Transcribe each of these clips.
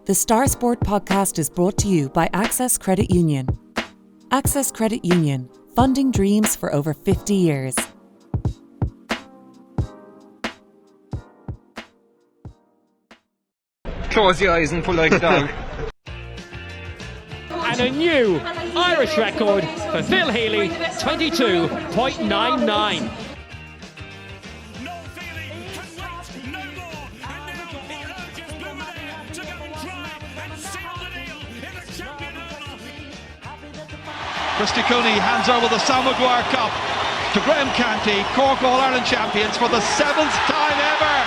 The Star Sport podcast is brought to you by Access Credit Union. Access Credit Union, funding dreams for over 50 years. Close your eyes and pull like a dog. And a new Irish record for Phil Healy, 22.99. Christy Cooney hands over the Sam Maguire Cup to Graham Canty, Cork All-Ireland champions for the 7th time ever.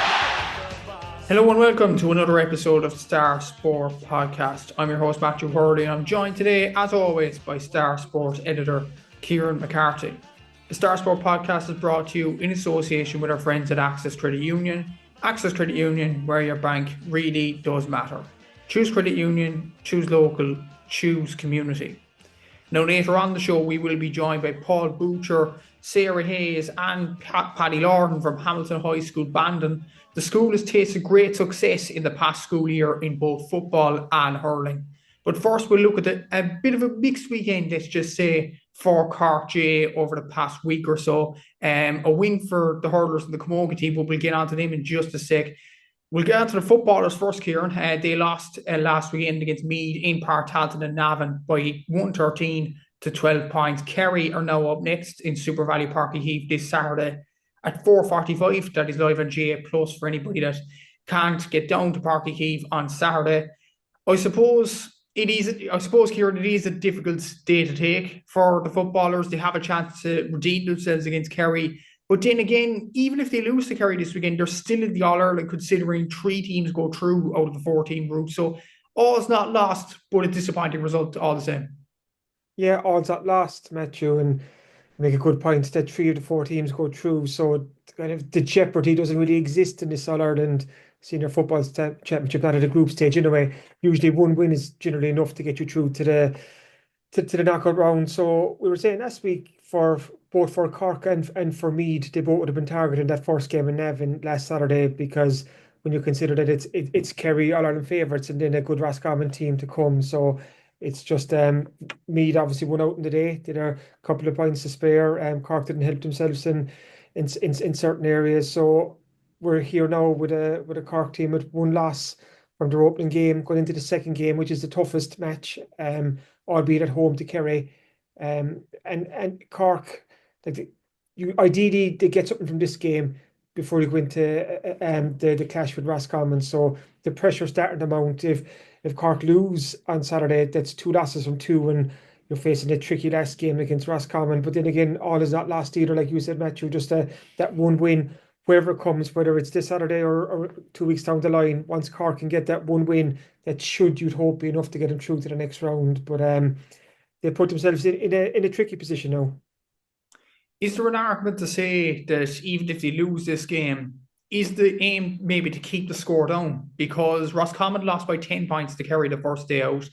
Hello and welcome to another episode of Star Sport Podcast. I'm your host Matthew Hurley and I'm joined today, as always, by Star Sport editor Kieran McCarthy. The Star Sport Podcast is brought to you in association with our friends at Access Credit Union. Access Credit Union, where your bank really does matter. Choose Credit Union, choose local, choose community. Now later on the show we will be joined by Paul Bouchier, Sarah Hayes and Paddy Lordan from Hamilton High School, Bandon. The school has tasted great success in the past school year in both football and hurling. But first we'll look at a bit of a mixed weekend, let's just say, for Cork GAA over the past week or so. A win for the hurlers and the camogie team, but we'll get on to them in just a sec. We'll get on to the footballers first, Kieran. They lost last weekend against Meath in Páirc and Navan by 113 to 12 points. Kerry are now up next in Supervalu Páirc Uí Choimh this Saturday at 4:45. That is live on GAA Plus for anybody that can't get down to Páirc Uí Choimh on Saturday. I suppose, Kieran, it is a difficult day to take for the footballers. They have a chance to redeem themselves against Kerry. But then again, even if they lose to Kerry this weekend, they're still in the All-Ireland, considering 3 teams go through out of the 4-team group. So all's not lost, but a disappointing result all the same. Yeah, all's not lost, Matthew, and make a good point that 3 of the 4 teams go through. So kind of the jeopardy doesn't really exist in this All-Ireland Senior Football Championship, not at the group stage anyway. Usually one win is generally enough to get you through to the knockout round. So we were saying last week, for both for Cork and for Meath, they both would have been targeting that first game in Navan last Saturday, because when you consider that it's Kerry All-Ireland favourites and then a good Roscommon team to come. So it's just Meath obviously won out in the day, did a couple of points to spare. Cork didn't help themselves in certain areas. So we're here now with a Cork team with 1 loss from their opening game, going into the second game, which is the toughest match, albeit at home to Kerry. And Cork, ideally they get something from this game before they go into the clash with Roscommon. So the pressure starting to mount. If Cork lose on Saturday, that's 2 losses from 2, and you're facing a tricky last game against Roscommon. But then again, all is not lost either, like you said, Matthew. Just that one win, wherever it comes, whether it's this Saturday or 2 weeks down the line, once Cork can get that one win, that should, you'd hope, be enough to get them through to the next round. But they put themselves in a tricky position now. Is there an argument to say that even if they lose this game, is the aim maybe to keep the score down? Because Roscommon lost by 10 points to Kerry the first day out.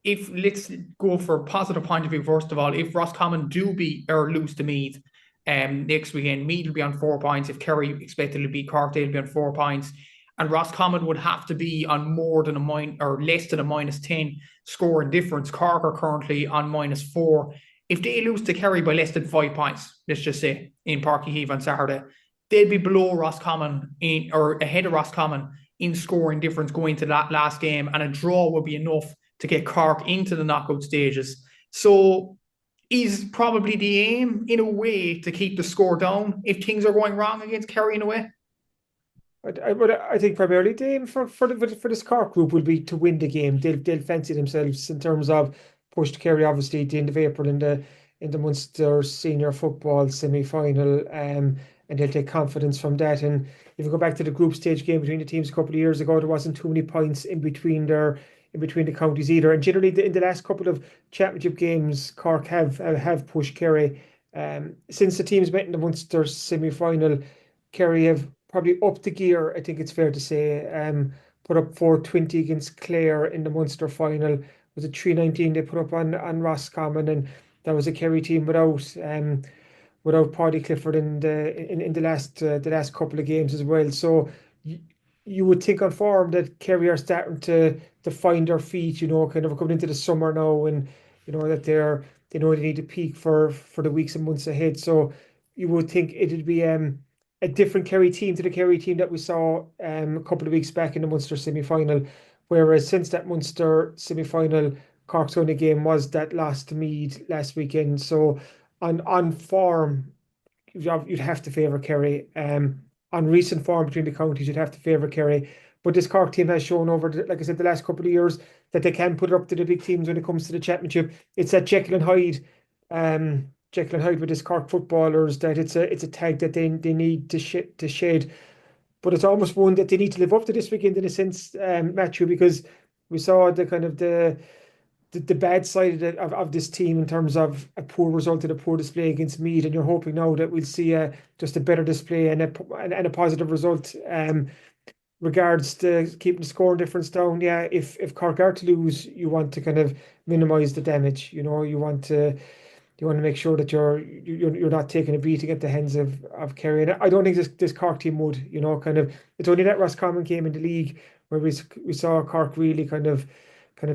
Let's go for a positive point of view, first of all, if Roscommon do beat or lose to Meath next weekend, Meath will be on 4 points. If Kerry expected to beat Cork, they'll be on 4 points. And Roscommon would have to be on more than less than a -10 scoring difference. Cork are currently on -4. If they lose to Kerry by less than 5 points, let's just say, in Páirc Uí Choimh on Saturday, they'd be below Roscommon or ahead of Roscommon in scoring difference going to that last game, and a draw would be enough to get Cork into the knockout stages. So is probably the aim, in a way, to keep the score down if things are going wrong against Kerry in a way? I think primarily the aim for this Cork group will be to win the game. They'll fancy themselves in terms of push to Kerry, obviously, at the end of April in the Munster Senior Football semi-final, and they'll take confidence from that. And if you go back to the group stage game between the teams a couple of years ago, there wasn't too many points in between the counties either. And generally, in the last couple of championship games, Cork have pushed Kerry. Since the teams met in the Munster semi-final, Kerry have probably upped the gear, I think it's fair to say. Put up 420 against Clare in the Munster final. Was it 319 they put up on Roscommon, and that was a Kerry team without Paddy Clifford in the last couple of games as well. So you would think on form that Kerry are starting to find their feet, kind of coming into the summer now, and that they know they need to peak for the weeks and months ahead. So you would think it'd be a different Kerry team to the Kerry team that we saw a couple of weeks back in the Munster semi-final. Whereas since that Munster semi-final, Cork's only game was that loss to Meath last weekend. So on form, you'd have to favour Kerry. On recent form between the counties, you'd have to favour Kerry. But this Cork team has shown over, like I said, the last couple of years that they can put it up to the big teams when it comes to the championship. It's that Jekyll and Hyde with this Cork footballers, that it's a tag that they need to shed. But it's almost one that they need to live up to this weekend in a sense, Matthew, because we saw the kind of the bad side of this team in terms of a poor result and a poor display against Meath, and you're hoping now that we'll see just a better display and a positive result. Regards to keeping the score difference down, yeah. If Cork are to lose, you want to kind of minimise the damage. You want to make sure that you're not taking a beating at the hands of Kerry. And I don't think this Cork team would. Kind of, it's only that Roscommon game in the league where we saw Cork really kind of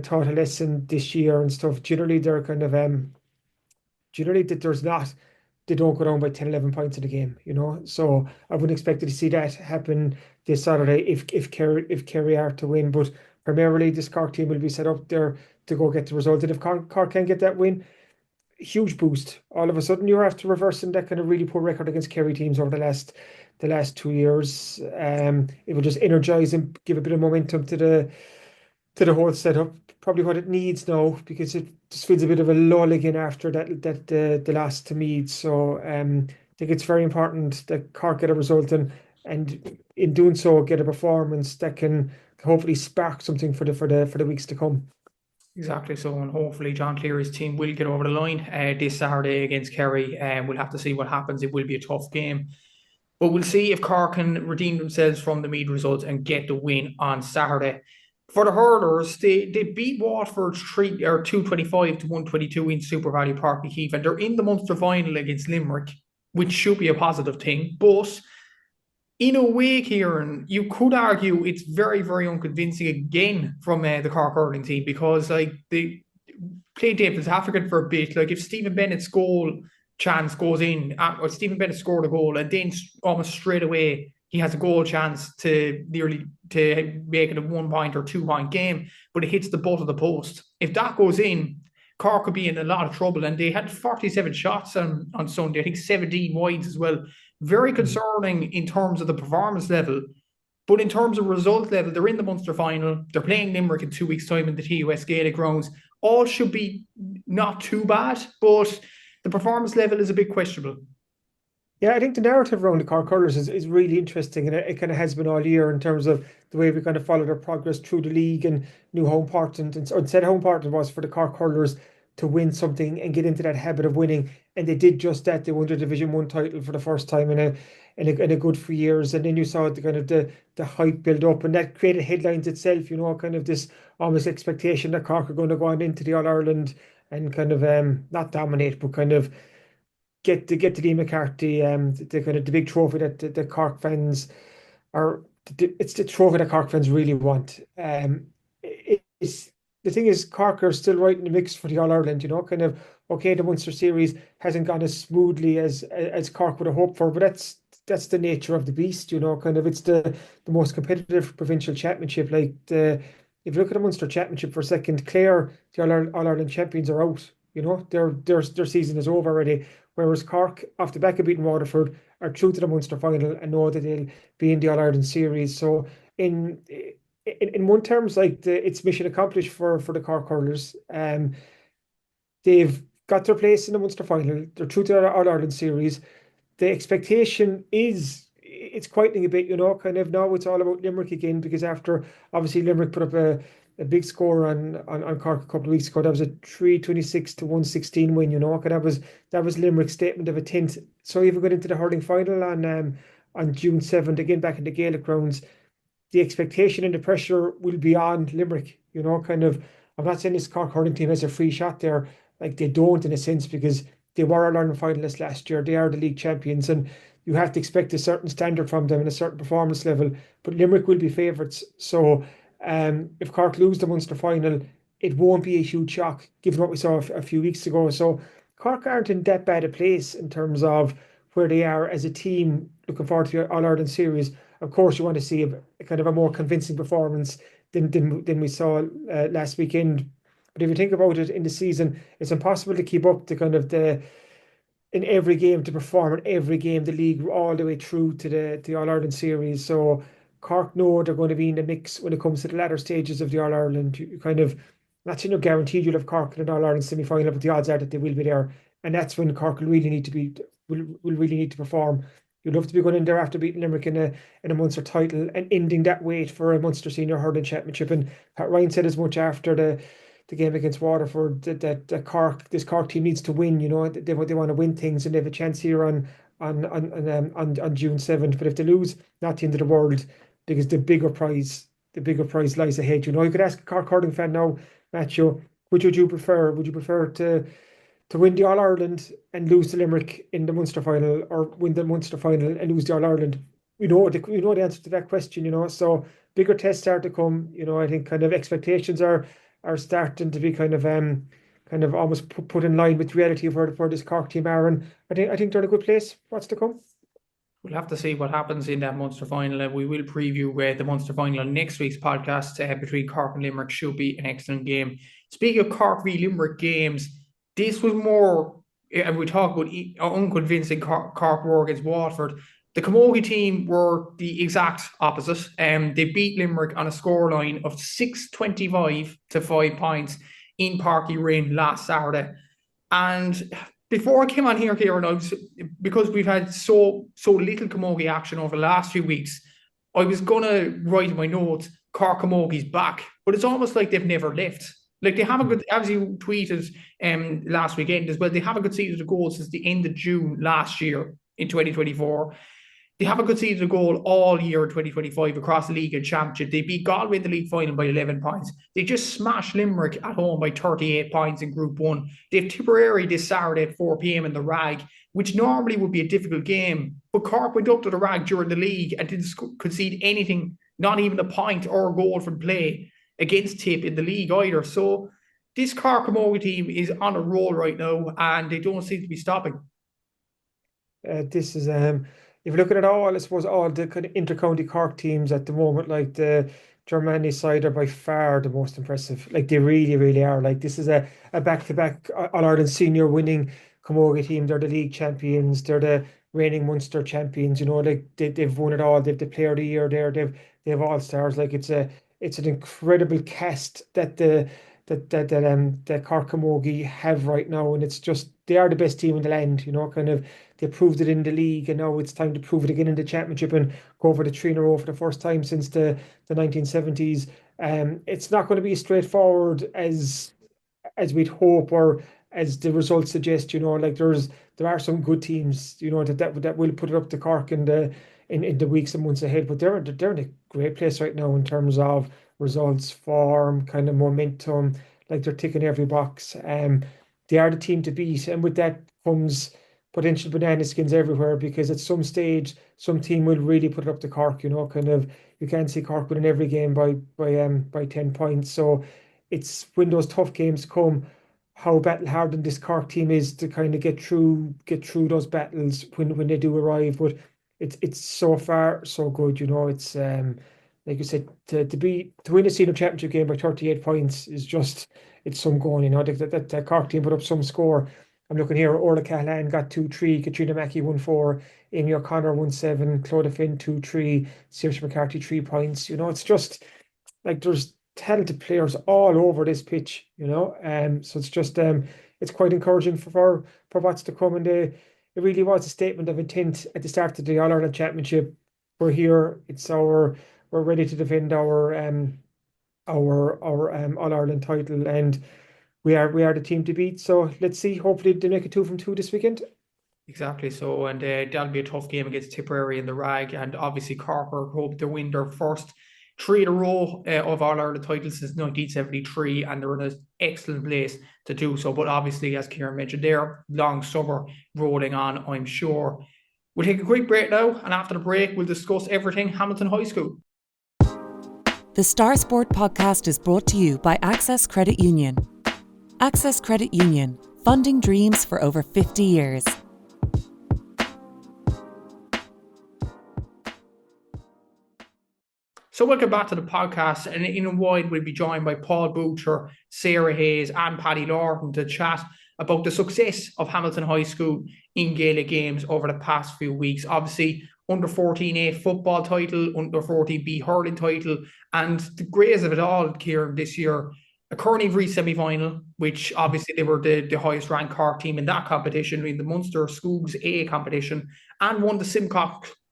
taught a lesson this year and stuff. Generally, they're kind of generally that they don't go down by 10, 11 points in the game, So I wouldn't expect to see that happen this Saturday if Kerry are to win. But primarily this Cork team will be set up there to go get the result. And if Cork can get that win, huge boost. All of a sudden you're after reversing that kind of really poor record against Kerry teams over the last 2 years. It will just energise and give a bit of momentum to the whole setup. Probably what it needs now, because it just feels a bit of a lull again after the loss to Meath. So I think it's very important that Cork get a result and in doing so get a performance that can hopefully spark something for the weeks to come. Exactly so, and hopefully John Cleary's team will get over the line this Saturday against Kerry, and we'll have to see what happens. It will be a tough game, but we'll see if Cork can redeem themselves from the Meath result and get the win on Saturday. For the hurlers, they beat Waterford 225 to 122 in Supervalu Páirc Uí Choimh, and they're in the Munster final against Limerick, which should be a positive thing. But in a way, Kieran, you could argue it's very, very unconvincing again from the Cork hurling team, because they played devil's advocate for a bit. Like if Stephen Bennett's goal chance goes in, or Stephen Bennett scored a goal, and then almost straight away he has a goal chance to make it a 1 point or 2 point game, but it hits the butt of the post. If that goes in, Cork could be in a lot of trouble, and they had 47 shots on Sunday. I think 17 wides as well. Very concerning in terms of the performance level, but in terms of result level, they're in the Munster final. They're playing Limerick in 2 weeks' time in the TUS Gaelic grounds. All should be not too bad, but the performance level is a bit questionable. Yeah, I think the narrative around the Cork hurlers is really interesting, and it kind of has been all year in terms of the way we kind of follow their progress through the league and knew how important how important it was for the Cork hurlers to win something and get into that habit of winning. And they did just that. They won their Division 1 title for the first time in a good 3 years. And then you saw the kind of the hype build up, and that created headlines itself, kind of this almost expectation that Cork are going to go on into the All-Ireland and kind of not dominate, but kind of get to Liam McCarthy, the kind of the big trophy that the Cork fans it's the trophy that Cork fans really want. The thing is, Cork are still right in the mix for the All-Ireland, kind of, okay, the Munster series hasn't gone as smoothly as Cork would have hoped for, but that's the nature of the beast, kind of, it's the most competitive provincial championship. Like if you look at the Munster championship for a second, Clare, the All-Ireland champions, are out, their season is over already, whereas Cork, off the back of beating Waterford, are through to the Munster final and know that they'll be in the All-Ireland series. So in one terms, like it's mission accomplished for the Cork hurlers. They've got their place in the Munster final. They're through to the All-Ireland series. The expectation it's quietening a bit, kind of now it's all about Limerick again, because after obviously Limerick put up a big score on Cork a couple of weeks ago. That was a 326 to 116 win, that was Limerick's statement of intent. So even going into the hurling final on June 7th, again back in the Gaelic grounds, the expectation and the pressure will be on Limerick, kind of. I'm not saying this Cork hurling team has a free shot there, like they don't in a sense, because they were All-Ireland finalists last year. They are the league champions, and you have to expect a certain standard from them and a certain performance level. But Limerick will be favourites. So if Cork lose the Munster final, it won't be a huge shock given what we saw a few weeks ago. So Cork aren't in that bad a place in terms of where they are as a team looking forward to the All-Ireland series. Of course, you want to see a kind of a more convincing performance than we saw last weekend. But if you think about it in the season, it's impossible to keep up the kind of in every game, to perform in every game, the league all the way through to the All-Ireland series. So Cork know they're going to be in the mix when it comes to the latter stages of the All-Ireland. You kind of, not guaranteed you'll have Cork in an All-Ireland semi-final, but the odds are that they will be there. And that's when Cork will really need to perform. You'd love to be going in there after beating Limerick in a Munster title and ending that wait for a Munster Senior Hurling Championship. And Pat Ryan said as much after the game against Waterford that this Cork team needs to win. They want to win things, and they have a chance here on June 7th. But if they lose, not the end of the world, because the bigger prize lies ahead. You could ask a Cork hurling fan now, Matthew, which would you prefer? Would you prefer to win the All-Ireland and lose to Limerick in the Munster final, or win the Munster final and lose the All-Ireland? We know the answer to that question. So bigger tests are to come. I think kind of expectations are starting to be kind of almost put in line with reality of where this Cork team are, and I think they're in a good place. What's to come? We'll have to see what happens in that Munster final, and we will preview the Munster final on next week's podcast between Cork and Limerick. Should be an excellent game. Speaking of Cork v Limerick games, this was more, and we talk about unconvincing Cork war against Waterford. The camogie team were the exact opposite. They beat Limerick on a scoreline of 6-25 to 5 points in Páirc Uí Choimh last Saturday. And before I came on here, Kieran, because we've had so little camogie action over the last few weeks, I was going to write in my notes, Cork camogie's back. But it's almost like they've never left. Like, they have a good, as you tweeted last weekend as well, they have a good season of goals since the end of June last year in 2024. They have a good season of goal all year in 2025 across the league and championship. They beat Galway in the league final by 11 points. They just smashed Limerick at home by 38 points in Group 1. They have Tipperary this Saturday at 4 p.m. in the Rag, which normally would be a difficult game. But Cork went up to the Rag during the league and didn't concede anything, not even a point or a goal from play against Tip in the league either. So this Cork camogie team is on a roll right now, and they don't seem to be stopping. This is if you look at it all, I suppose all the kind of inter-county Cork teams at the moment, like the Germany side, are by far the most impressive. Like, they really, really are. Like, this is a back-to-back All-Ireland senior winning camogie team. They're the league champions. They're the reigning Munster champions. Like, they've won it all. They've the player of the year there. They've all-stars. Like, it's an incredible cast that the Cork camogie have right now, and it's just, they are the best team in the land. Kind of, they proved it in the league, and now it's time to prove it again in the championship and go over the 3 in a row for the first time since the 1970s. It's not going to be as straightforward as we'd hope, or as the results suggest. Like, there are some good teams, that will put it up to Cork in the weeks and months ahead, but they're in a great place right now in terms of results, form, kind of momentum. Like, they're ticking every box. They are the team to beat, and with that comes potential banana skins everywhere, because at some stage some team will really put it up to Cork. Kind of, you can't see Cork winning every game by 10 points. So it's when those tough games come, how battle hardened this Cork team is to kind of get through those battles when they do arrive. But it's so far so good. It's like you said, to win a senior championship game by 38 points is just, it's some going. That Cork team put up some score. I'm looking here. Orla Callahan got 2-3, Katrina Mackey 1-4, Amy O'Connor 1-7, Claudia Finn 2-3, Saoirse McCarthy 3 points. It's just like there's talented players all over this pitch. So it's just it's quite encouraging for what's to come. And it really was a statement of intent at the start of the All-Ireland Championship. We're here. We're ready to defend our All-Ireland title, and we are the team to beat. So let's see. Hopefully they make it 2 from 2 this weekend. Exactly. So, and that'll be a tough game against Tipperary in the Rag, and obviously Cork hope to win their first 3 in a row of All-Ireland titles since 1973, and they're in an excellent place to do so. But obviously, as Kieran mentioned there, long summer rolling on, I'm sure. We'll take a quick break now, and after the break, we'll discuss everything Hamilton High School. The Star Sport podcast is brought to you by Access Credit Union. Access Credit Union, funding dreams for over 50 years. So welcome back to the podcast, and in a while we'll be joined by Paul Bouchier, Sarah Hayes and Paddy Lordan to chat about the success of Hamilton High School in Gaelic games over the past few weeks. Obviously, under 14A football title, under 14B hurling title, and the greatest of it all, Kieran, this year, a Corn Uí Mhuirí semi-final, which obviously they were the highest ranked Cork team in that competition, in the Munster Schools AA competition, and won the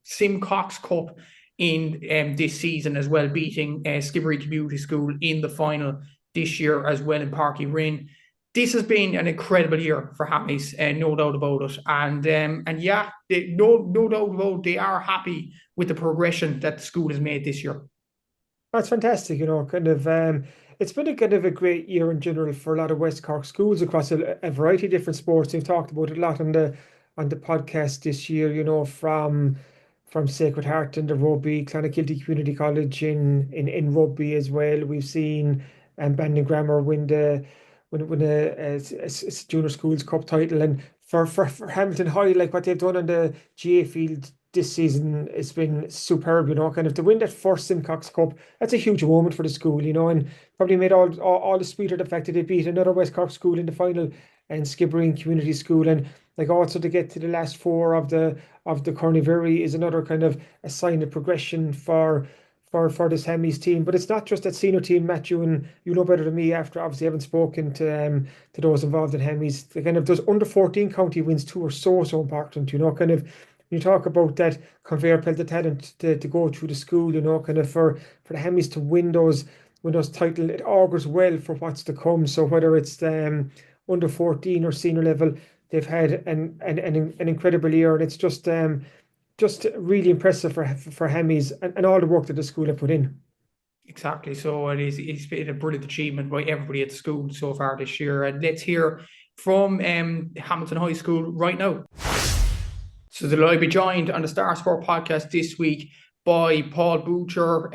Simcox Cup in this season as well, beating Skibbereen Community School in the final this year as well in Páirc Uí Choimh. This has been an incredible year for Hammies, no doubt about it. And yeah, no doubt about it, they are happy with the progression that the school has made this year. That's fantastic, it's been a kind of a great year in general for a lot of West Cork schools across a variety of different sports. We've talked about it a lot on the podcast this year, from Sacred Heart and the rugby, Clonakilty Community College in rugby as well. We've seen Bandon Grammar win a Junior Schools Cup title, and for Hamilton High, like what they've done on the GAA field this season, it's been superb. To win that first Simcox Cup, that's a huge moment for the school, and probably made all the sweeter the fact that they beat another West Cork school in the final, and Skibbereen Community School, and also to get to the last four of the Corn Uí Mhuirí is another kind of a sign of progression for this Hammies team. But it's not just that senior team, Matthew, and you know better than me after obviously having spoken to those involved in Hammies. Those under 14 county wins too are so important. When you talk about that conveyor belt of talent to go through the school, for the Hammies to win those titles, it augurs well for what's to come. So whether it's under 14 or senior level, they've had an incredible year, and it's just really impressive for Hammies and all the work that the school have put in. Exactly. So it's been a brilliant achievement by everybody at the school so far this year. And let's hear from Hamilton High School right now. So they'll be joined on the Star Sport podcast this week by Paul Bouchier,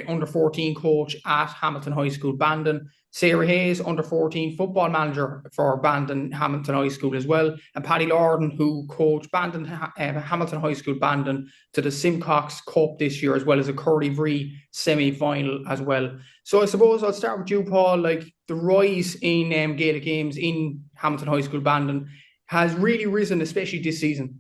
under 14 coach at Hamilton High School Bandon, Sarah Hayes, under 14 football manager for Bandon Hamilton High School as well, and Paddy Lordan, who coached Hamilton High School Bandon to the Simcox Cup this year, as well as a Corn Uí Mhuirí semi-final as well. So I suppose I'll start with you, Paul. Like, the rise in Gaelic games in Hamilton High School Bandon has really risen, especially this season.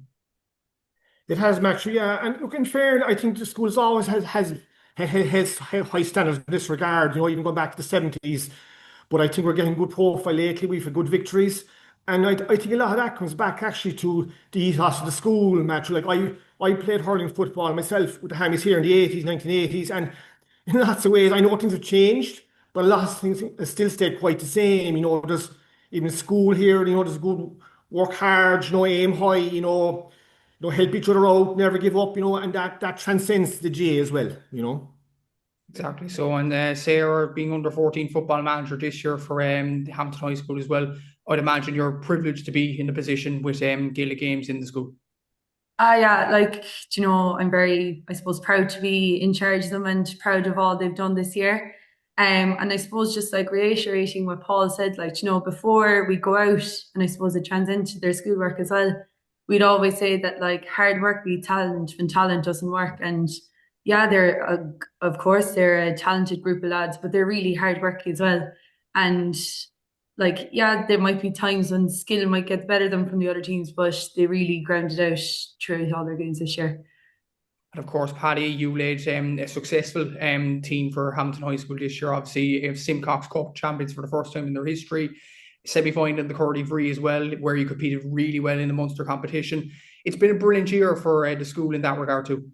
It has, Matthew, yeah. And look, in fair, I think the school's always has high standards in this regard, even going back to the 70s. But I think we're getting good profile lately. We've had good victories. And I think a lot of that comes back actually to the ethos of the school, Matthew. Like, I played hurling football myself with the Hammies here in the 80s, 1980s. And in lots of ways, I know things have changed, but a lot of things have still stayed quite the same. There's even school here, there's good work hard, aim high, help each other out, never give up, and that transcends the GAA as well, Exactly. So, and Sarah, being under 14 football manager this year for Hamilton High School as well, I'd imagine you're privileged to be in a position with Gaelic games in the school. Yeah, I'm very, I suppose, proud to be in charge of them and proud of all they've done this year. And I suppose just reiterating what Paul said, before we go out, and I suppose it transcends to their schoolwork as well, we'd always say that hard work beats talent when talent doesn't work. And yeah, they're a talented group of lads, but they're really hardworking as well. And there might be times when skill might get better than from the other teams, but they really grounded out throughout all their games this year. And of course, Paddy, you led a successful team for Hamilton High School this year. Obviously, Simcox Cup champions for the first time in their history. Semi-final in the Corn Uí Mhuirí as well, where you competed really well in the Munster competition. It's been a brilliant year for the school in that regard too.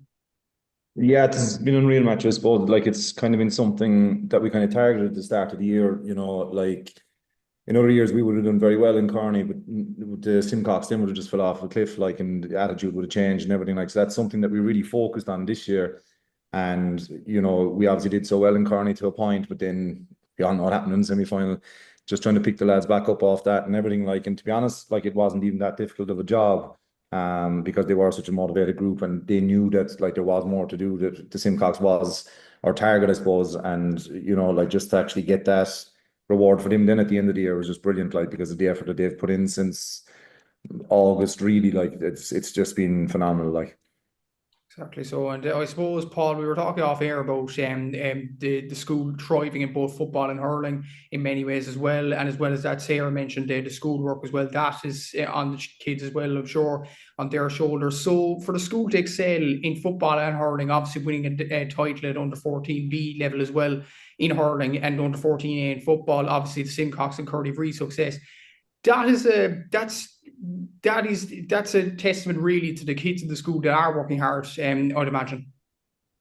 Yeah, it's been unreal, match, I suppose. It's kind of been something that we kind of targeted at the start of the year. In other years we would have done very well in Corny, but with the Simcox then would have just fell off a cliff, and the attitude would have changed and everything. So that's something that we really focused on this year. And we obviously did so well in Corny to a point, but then we all know what happened in the semi-final. Just trying to pick the lads back up off that and everything, and to be honest, it wasn't even that difficult of a job. because they were such a motivated group and they knew that like there was more to do, that the Simcox was our target, I suppose. And, you know, like just to actually get that reward for them then at the end of the year was just brilliant, like because of the effort that they've put in since August, really. Like it's just been phenomenal, like. Exactly. So, and I suppose, Paul, we were talking off air about the school thriving in both football and hurling in many ways as well, and as well as that, Sarah mentioned the school work as well. That is on the kids as well, I'm sure, on their shoulders. So, for the school to excel in football and hurling, obviously winning a title at under 14B level as well in hurling and under 14A in football, obviously the Simcox and Corn Uí Mhuirí success. That's a testament really to the kids in the school that are working hard, I'd imagine.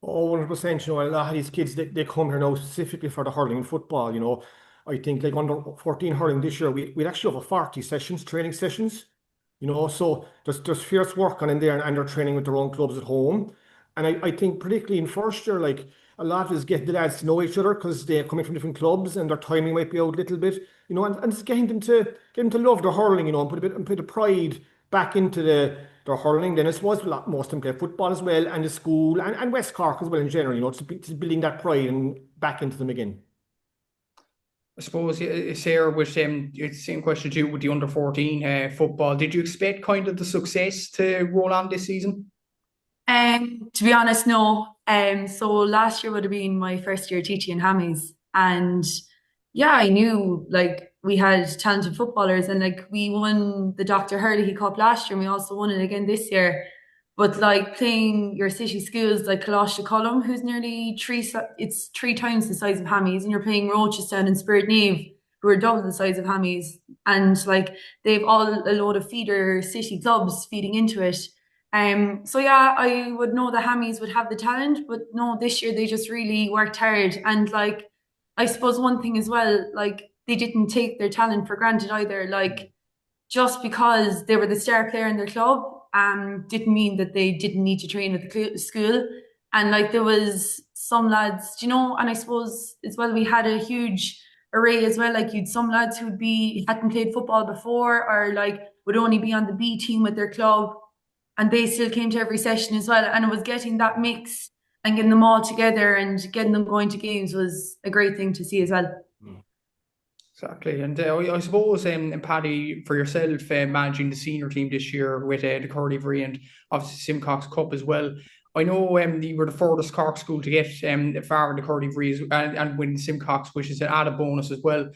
Oh, 100%. You know, a lot of these kids, they come here now specifically for the hurling and football. You know, I think like under 14 hurling this year, we'd actually have 40 sessions, training sessions. You know, so there's fierce work on in there, and they're training with their own clubs at home. And I think particularly in first year, like a lot of us get the lads to know each other because they're coming from different clubs and their timing might be out a little bit, you know, and it's getting them to love their hurling, you know, and put of pride back into their hurling. Then I suppose most of them play football as well, and the school and West Cork as well in general, you know, to building that pride and back into them again. I suppose, Sarah, with it's the same question to you with the under 14 football. Did you expect kind of the success to roll on this season? To be honest, no. So last year would have been my first year teaching in Hammies, and yeah, I knew like we had talented footballers, and like we won the Dr. Hurley Cup last year, and we also won it again this year. But like playing your city schools like Coláiste Column, who's nearly it's 3 times the size of Hammies, and you're playing Rochestown and Spirit Nave, who are double the size of Hammies, and like they've all a load of feeder city clubs feeding into it. So yeah, I would know the Hammies would have the talent, but no, this year they just really worked hard. And like, I suppose one thing as well, like they didn't take their talent for granted either. Like just because they were the star player in their club, didn't mean that they didn't need to train with the school. And like there was some lads, you know, and I suppose as well we had a huge array as well. Like you'd some lads who'd hadn't played football before, or like would only be on the B team with their club, and they still came to every session as well. And it was getting that mix and getting them all together and getting them going to games was a great thing to see as well. Exactly. And I suppose, Paddy, for yourself, managing the senior team this year with the Corn Uí Mhuirí and obviously Simcox Cup as well, I know you were the furthest Cork school to get far in the Corn Uí Mhuirí and win Simcox, which is an added bonus as well.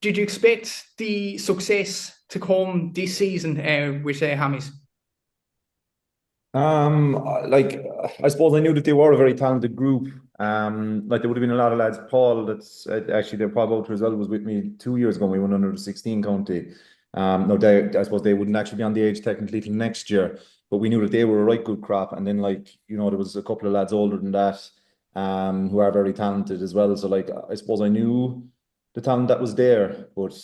Did you expect the success to come this season with Hammies? Like I suppose I knew that they were a very talented group. Like there would have been a lot of lads. Paul, that's actually their Paul Bouchier as well, was with me 2 years ago. We went under the 16 county. No, I suppose they wouldn't actually be on the age technically till next year, but we knew that they were a right good crop. And then like, you know, there was a couple of lads older than that, who are very talented as well. So like I suppose I knew the talent that was there, but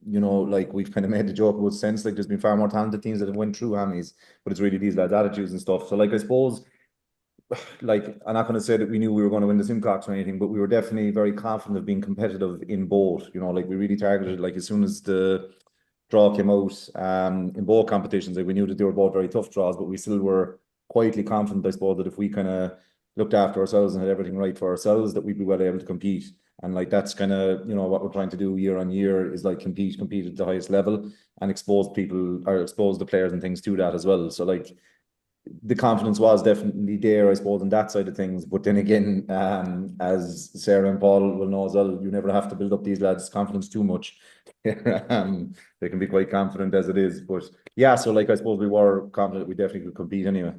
you know, like we've kind of made the joke about sense, like there's been far more talented teams that have went through Hammies, but it's really these lads' attitudes and stuff. So like I suppose, like I'm not going to say that we knew we were going to win the Simcox or anything, but we were definitely very confident of being competitive in both. You know, like we really targeted, like as soon as the draw came out in both competitions, like we knew that they were both very tough draws, but we still were quietly confident, I suppose, that if we kind of looked after ourselves and had everything right for ourselves, that we'd be well able to compete. And like that's kind of, you know, what we're trying to do year on year is like compete at the highest level and expose people or expose the players and things to that as well. So like the confidence was definitely there, I suppose, on that side of things. But then again, as Sarah and Paul will know as well, you never have to build up these lads' confidence too much. They can be quite confident as it is. But yeah, so like I suppose we were confident we definitely could compete anyway.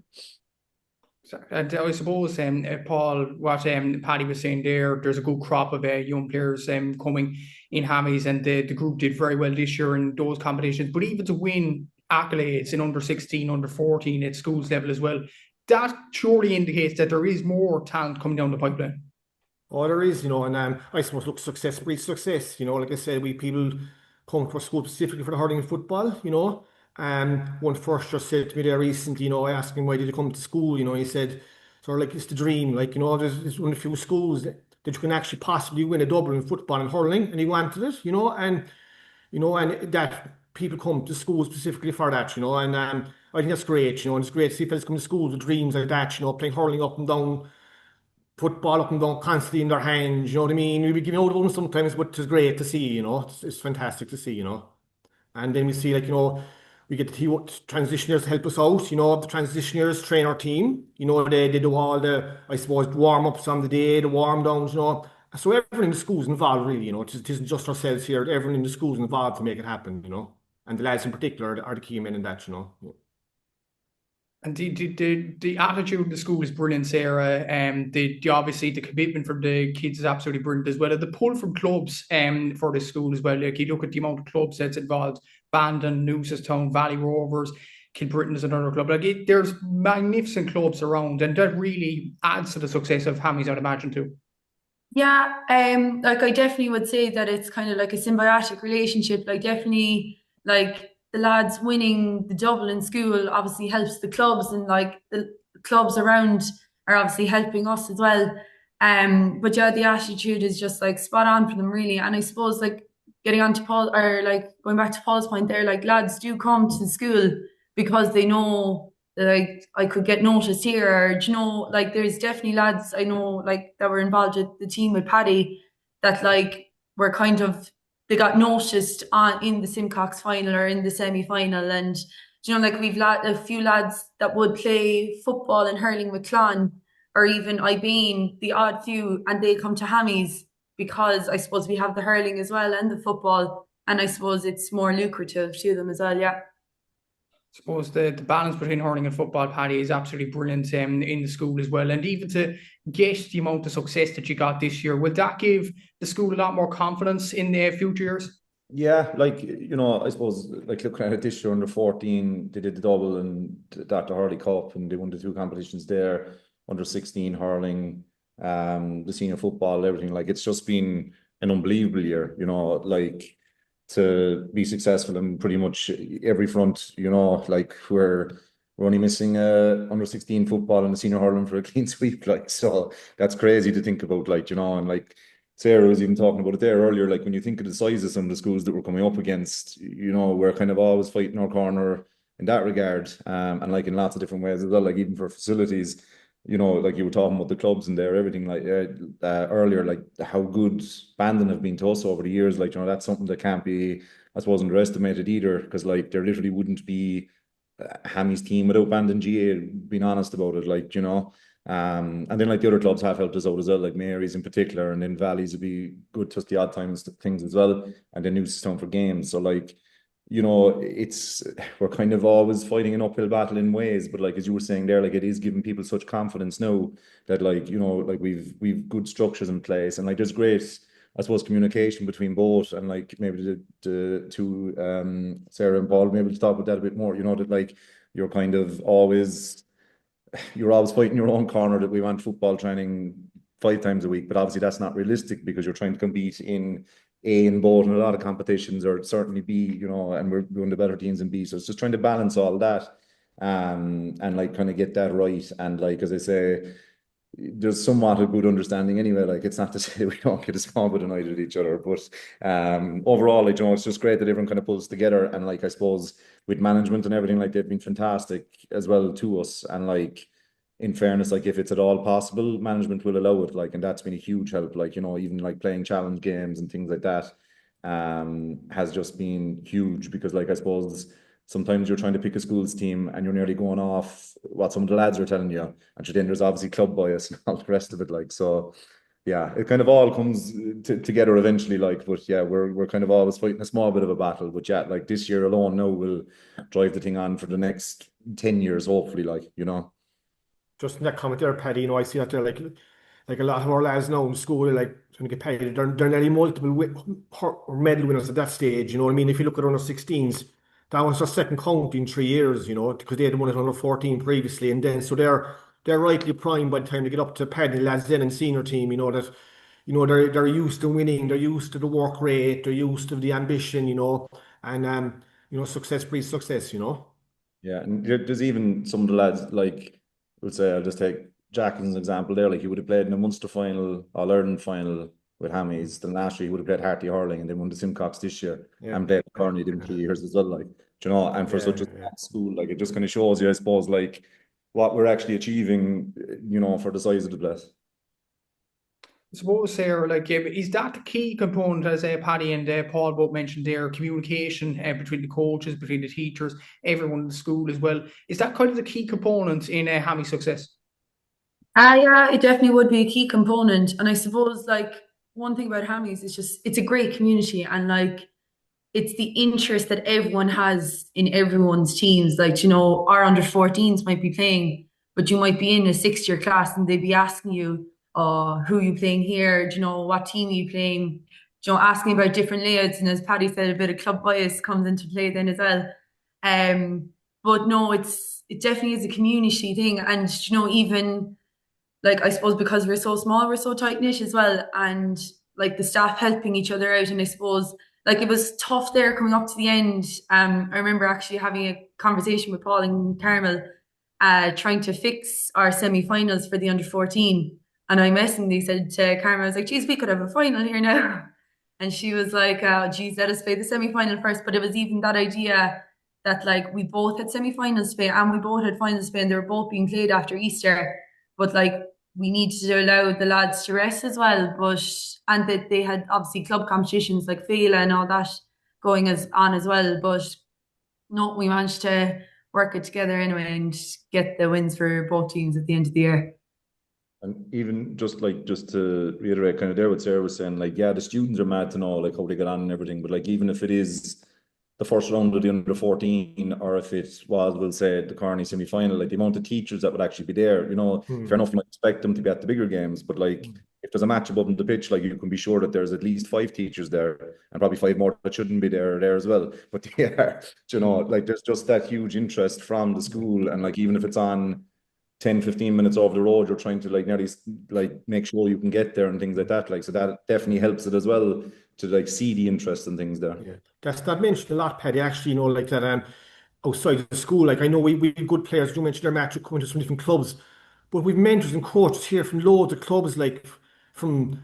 And I suppose, Paul, what Paddy was saying there's a good crop of young players coming in Hammies, and the group did very well this year in those competitions. But even to win accolades in under 16, under 14 at schools level as well, that surely indicates that there is more talent coming down the pipeline. Oh, there is, you know, and I suppose, look, success breeds success. You know, like I said, we people come to our school specifically for the hurling and football, you know. One first just said to me there recently, you know, I asked him, why did you come to school? You know, he said, sort of like, it's the dream. Like, you know, there's one of the few schools that you can actually possibly win a double in football and hurling, and he wanted it, you know, and that people come to school specifically for that, you know, and I think that's great, and it's great to see fellas come to school with dreams like that, playing hurling up and down, football up and down constantly in their hands, you know what I mean? We'll be giving out of them sometimes, but it's great to see, it's fantastic to see, And then we see, we get the transitioners to help us out, the transitioners train our team, they do all the, I suppose, warm-ups on the day, the warm-downs, So everyone in the school's involved, really, it isn't just ourselves here, everyone in the school's involved to make it happen, And the lads in particular are the key men in that, Yeah. And the attitude of the school is brilliant, Sarah. Obviously the commitment from the kids is absolutely brilliant as well. And the pull from clubs for the school as well. Like you look at the amount of clubs that's involved: Bandon, Newcestown, Valley Rovers, Kilbrittain is another club. There's magnificent clubs around, and that really adds to the success of Hammies, I'd imagine too. Yeah, I definitely would say that it's kind of like a symbiotic relationship. Definitely the lads winning the double in school obviously helps the clubs, and the clubs around are obviously helping us as well. But yeah, the attitude is just spot on for them, really. And I suppose getting on to Paul, or going back to Paul's point there, lads do come to school because they know that I could get noticed here, or there's definitely lads I know that were involved with the team with Paddy that were kind of, they got noticed in the Simcox final or in the semi-final, and we've a few lads that would play football and hurling with Clon, or even Ibeen, the odd few, and they come to Hammies because I suppose we have the hurling as well and the football, and I suppose it's more lucrative to them as well. Yeah. I suppose the balance between hurling and football, Paddy, is absolutely brilliant in the school as well. And even to get the amount of success that you got this year, will that give the school a lot more confidence in the future years? Yeah, I suppose, looking at it this year, under 14, they did the double and that the Hurley Cup, and they won the 2 competitions there, under 16 hurling, the senior football, everything. It's just been an unbelievable year, to be successful in pretty much every front, we're only missing under 16 football and the senior hurling for a clean sweep, so that's crazy to think about, and Sarah was even talking about it there earlier, when you think of the size of some of the schools that we're coming up against, we're kind of always fighting our corner in that regard, and in lots of different ways as well, even for facilities, you were talking about the clubs and there, everything earlier, how good Bandon have been to us over the years, that's something that can't be, I suppose, underestimated either, because there literally wouldn't be Hammy's team without Bandon GA, being honest about it, and then the other clubs have helped us out as well, Mary's in particular, and then Valleys would be good to us the odd times things as well, and then Newcestown for games, so we're kind of always fighting an uphill battle in ways, but as you were saying there, it is giving people such confidence now that we've good structures in place, and there's great, I suppose, communication between both, and maybe the two Sarah and Paul, maybe to talk about that a bit more, that you're kind of always fighting your own corner, that we want football training 5 times a week, but obviously that's not realistic because you're trying to compete in A and both in a lot of competitions, or certainly B, and we're doing the better teams in B. So it's just trying to balance all that, and kind of get that right. And as I say, there's somewhat a good understanding anyway. It's not to say we don't get a small bit annoyed at each other, but overall, it's just great that everyone kind of pulls together. And I suppose with management and everything, they've been fantastic as well to us. And in fairness, if it's at all possible, management will allow it, and that's been a huge help, even playing challenge games and things like that, has just been huge, because I suppose sometimes you're trying to pick a school's team and you're nearly going off what some of the lads are telling you, and then there's obviously club bias and all the rest of it, so yeah, it kind of all comes together eventually, but yeah, we're kind of always fighting a small bit of a battle, but yeah, this year alone now will drive the thing on for the next 10 years, hopefully, Just in that comment there, Paddy, I see that there, a lot of our lads now in school, trying to get paid. They're nearly multiple medal winners at that stage. You know what I mean? If you look at under 16s, that was their second count in 3 years. Because they had won it under 14 previously, and then so they're rightly primed by the time they get up to Paddy lads then in senior team. They're used to winning. They're used to the work rate. They're used to the ambition. And success breeds success. Yeah, and there's even some of the lads would say, I'll just take Jack as an example there. He would have played in a Munster final, All-Ireland final with Hammies. Then last year he would have played Harty hurling, and then won the Simcox this year, and played Corn Uí Mhuirí 3 years as well. you know, and for such a small school, like it just kind of shows you, I suppose, like what we're actually achieving, you know, for the size of the place. I suppose, Sarah, like, is that the key component, as Paddy and Paul both mentioned there, communication between the coaches, between the teachers, everyone in the school as well? Is that kind of the key component in Hammy's success? Yeah, it definitely would be a key component. And I suppose, like, one thing about Hammy's is just, it's a great community, and like, it's the interest that everyone has in everyone's teams. Like, you know, our under 14s might be playing, but you might be in a 6th-year class and they'd be asking you, who are you playing here? Do you know what team are you playing? Do you know, asking about different layouts. And as Paddy said, a bit of club bias comes into play then as well. But no, it definitely is a community thing. And, you know, even like, I suppose because we're so small, we're so tight knit as well. And like the staff helping each other out. And I suppose, like, it was tough there coming up to the end. I remember actually having a conversation with Paul and Carmel, trying to fix our semi-finals for the under 14. And I messaged, said to Carmel, I was like, geez, we could have a final here now. And she was like, oh, geez, let us play the semi-final first. But it was even that idea that, like, we both had semi-finals to play and we both had finals to play, and they were both being played after Easter. But, like, we needed to allow the lads to rest as well. And that they had obviously club competitions like Fela and all that going on as well. But no, we managed to work it together anyway and get the wins for both teams at the end of the year. And even just to reiterate kind of there what Sarah was saying, like, yeah, the students are mad to know like how they get on and everything, but like even if it is the first round of the under 14, or if it was, we'll say, the Corny semi-final, like the amount of teachers that would actually be there, you know, fair enough, you might expect them to be at the bigger games, but like if there's a match above the pitch, like you can be sure that there's at least 5 teachers there, and probably 5 more that shouldn't be there as well. But yeah, you know, like there's just that huge interest from the school, and like even if it's on 10-15 minutes over the road, you're trying to like nearly like make sure you can get there and things like that. Like, so that definitely helps it as well to like see the interest and things there. Yeah, that mentioned a lot, Paddy. Actually, you know, like that outside the school. Like I know we have good players. You mentioned their match coming to some different clubs, but we've mentors and coaches here from loads of clubs, like from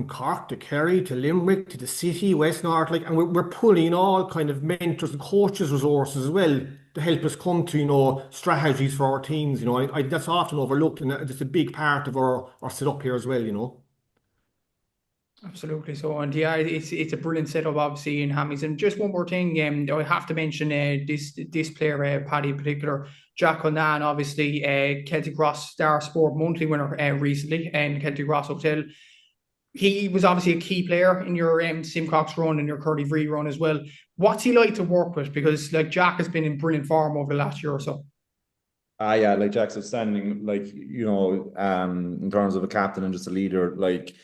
Cork to Kerry to Limerick to the city, West North, like, and we're pulling all kind of mentors and coaches resources as well to help us come to, you know, strategies for our teams. You know, I that's often overlooked, and it's a big part of our setup here as well, you know. Absolutely. So, and yeah, it's a brilliant setup, obviously, in Hammy's. And just one more thing, I have to mention this player, Paddy in particular, Jack O'Nan, obviously, Celtic Ross Star Sport Monthly winner recently, and Celtic Ross Hotel. He was obviously a key player in your Simcox run and your Corn Uí Mhuirí run as well. What's he like to work with? Because like Jack has been in brilliant form over the last year or so. Yeah, like Jack's outstanding, like, you know, in terms of a captain and just a leader, like,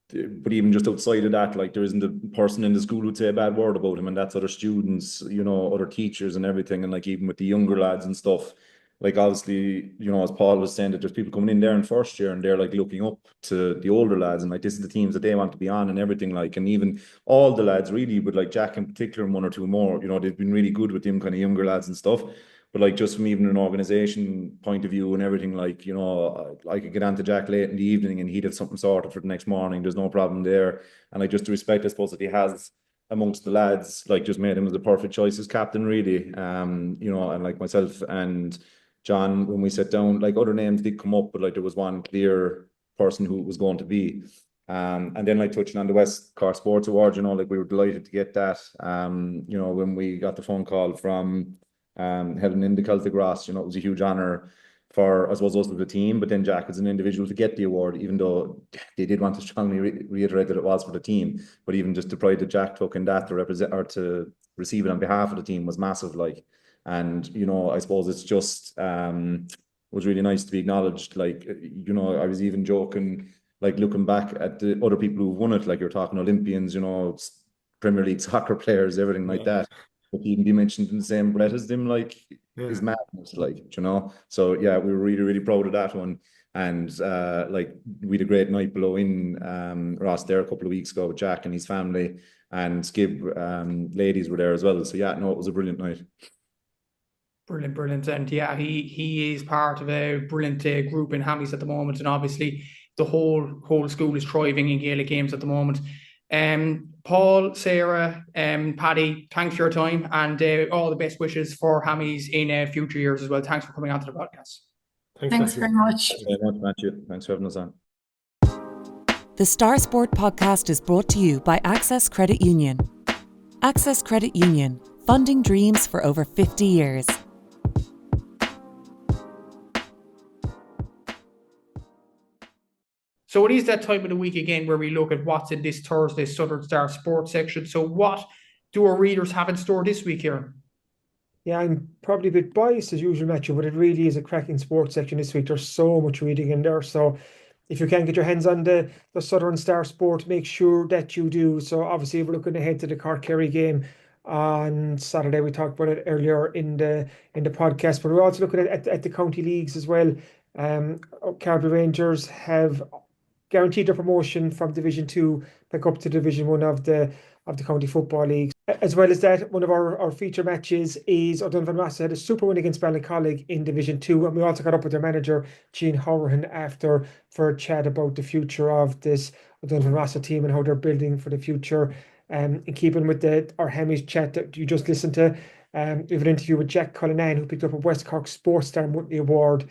but even just outside of that, like there isn't a person in the school who'd say a bad word about him, and that's other students, you know, other teachers and everything. And like even with the younger lads and stuff, like obviously, you know, as Paul was saying, that there's people coming in there in first year and they're like looking up to the older lads, and like this is the teams that they want to be on and everything, like, and even all the lads really, but like Jack in particular and 1 or 2 more, you know, they've been really good with them kind of younger lads and stuff. But like just from even an organisation point of view and everything, like, you know, I could get on to Jack late in the evening and he'd have something sorted for the next morning. There's no problem there. And like just the respect, I suppose, that he has amongst the lads, like just made him as the perfect choice as captain, really. You know, and like myself and John, when we sat down, like other names did come up, but like there was one clear person who it was going to be. And then like touching on the West Cork Sports Award, you know, like we were delighted to get that. You know, when we got the phone call from heading into Celtic Ross, you know, it was a huge honour for, I suppose, us as a team, but then Jack as an individual to get the award, even though they did want to strongly reiterate that it was for the team, but even just the pride that Jack took in that to represent or to receive it on behalf of the team was massive, like. And, you know, I suppose it's just was really nice to be acknowledged. Like, you know, I was even joking, like looking back at the other people who've won it, like you're talking Olympians, you know, Premier League soccer players, everything like that. But even be mentioned in the same breath as them, like, is madness, like, you know. So yeah, we were really, really proud of that one. And like we had a great night below in Ross there a couple of weeks ago with Jack and his family, and Skib ladies were there as well. So yeah, no, it was a brilliant night. Brilliant. And yeah, he is part of a brilliant group in Hammy's at the moment, and obviously the whole school is thriving in Gaelic games at the moment. Paul, Sarah, Paddy, thanks for your time, and all the best wishes for Hammies in future years as well. Thanks for coming onto the podcast. Thanks very much. Thanks very much, Matthew. Thanks for having us on. The Star Sport podcast is brought to you by Access Credit Union. Access Credit Union, funding dreams for over 50 years. So it is that time of the week again where we look at what's in this Thursday's Southern Star Sports section. So what do our readers have in store this week here? Yeah, I'm probably a bit biased as usual, Matthew, but it really is a cracking sports section this week. There's so much reading in there. So if you can get your hands on the Southern Star Sport, make sure that you do. So obviously we're looking ahead to the Cork Kerry game on Saturday. We talked about it earlier in the podcast, but we're also looking at the county leagues as well. Carbery Rangers have guaranteed their promotion from Division 2 back up to Division 1 of the County Football League. As well as that, one of our feature matches is O'Donovan Rossa had a super win against Ballincollig in Division 2, and we also got up with their manager, Jean Howerhan, for a chat about the future of this O'Donovan Rossa team and how they're building for the future. In keeping with our Hammies chat that you just listened to, we have an interview with Jack Cullinan, who picked up a West Cork Sports Star Monthly Award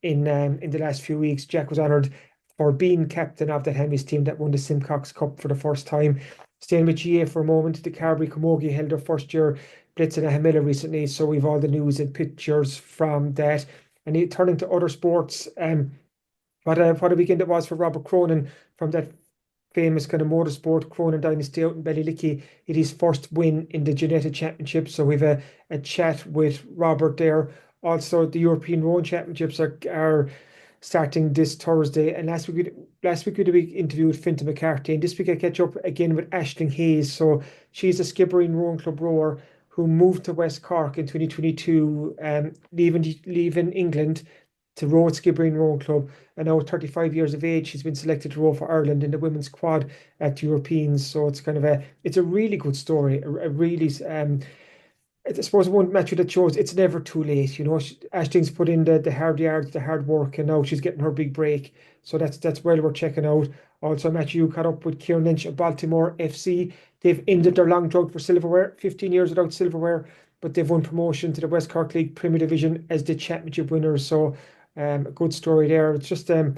in the last few weeks. Jack was honoured for being captain of the Hammies team that won the Simcox Cup for the first time. Staying with GAA for a moment, the Carbery Camogie held their first year blitz in a Hamilla recently, so we've all the news and pictures from that. And turning to other sports, what a weekend it was for Robert Cronin from that famous kind of motorsport Cronin Dynasty out in Ballylickey. It is his first win in the Genetic Championship, so we've a chat with Robert there. Also, the European Rowing Championships are starting this Thursday, and last week we interviewed Fintan McCarthy, and this week I catch up again with Aisling Hayes. So she's a Skibbereen Rowing Club rower who moved to West Cork in 2022, leaving England to row at Skibbereen Rowing Club, and now 35 years of age she's been selected to row for Ireland in the women's quad at Europeans. So it's kind of a really good story, a really I suppose one match that shows it's never too late. You know, Aisling's put in the hard yards, the hard work, and now she's getting her big break. So that's well worth checking out. Also, Matthew, you caught up with Kieran Lynch of Baltimore FC. They've ended their long drought for silverware, 15 years without silverware, but they've won promotion to the West Cork League Premier Division as the championship winners. So a good story there. It's just been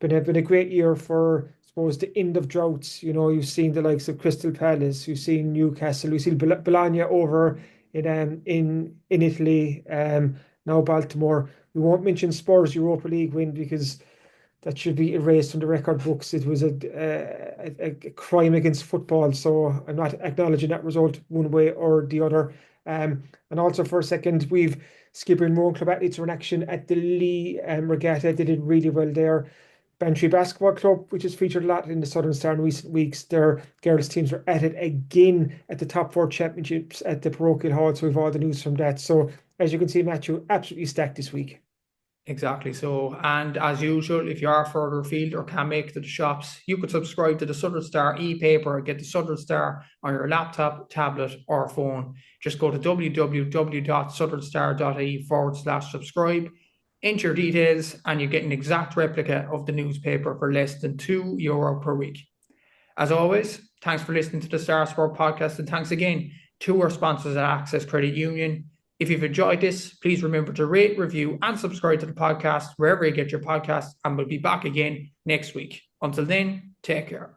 a great year for, I suppose, the end of droughts. You know, you've seen the likes of Crystal Palace, you've seen Newcastle, you've seen Bologna over in Italy, now Baltimore. We won't mention Spurs' Europa League win because that should be erased from the record books. It was a crime against football, so I'm not acknowledging that result one way or the other. And also for a second, we've Skibbereen Rowing Club athletes were in action at the Lee Regatta. They did really well there. Bantry Basketball Club, which has featured a lot in the Southern Star in recent weeks, their girls' teams are at it again at the top 4 championships at the parochial hall. So we've all the news from that. So as you can see, Matthew, absolutely stacked this week. Exactly. So, and as usual, if you are further afield or can't make it to the shops, you could subscribe to the Southern Star e-paper, get the Southern Star on your laptop, tablet or phone. Just go to www.southernstar.ie/subscribe. Enter your details and you get an exact replica of the newspaper for less than €2 per week. As always, thanks for listening to the Star Sport podcast, and thanks again to our sponsors at Access Credit Union. If you've enjoyed this, please remember to rate, review and subscribe to the podcast wherever you get your podcasts, and we'll be back again next week. Until then, take care.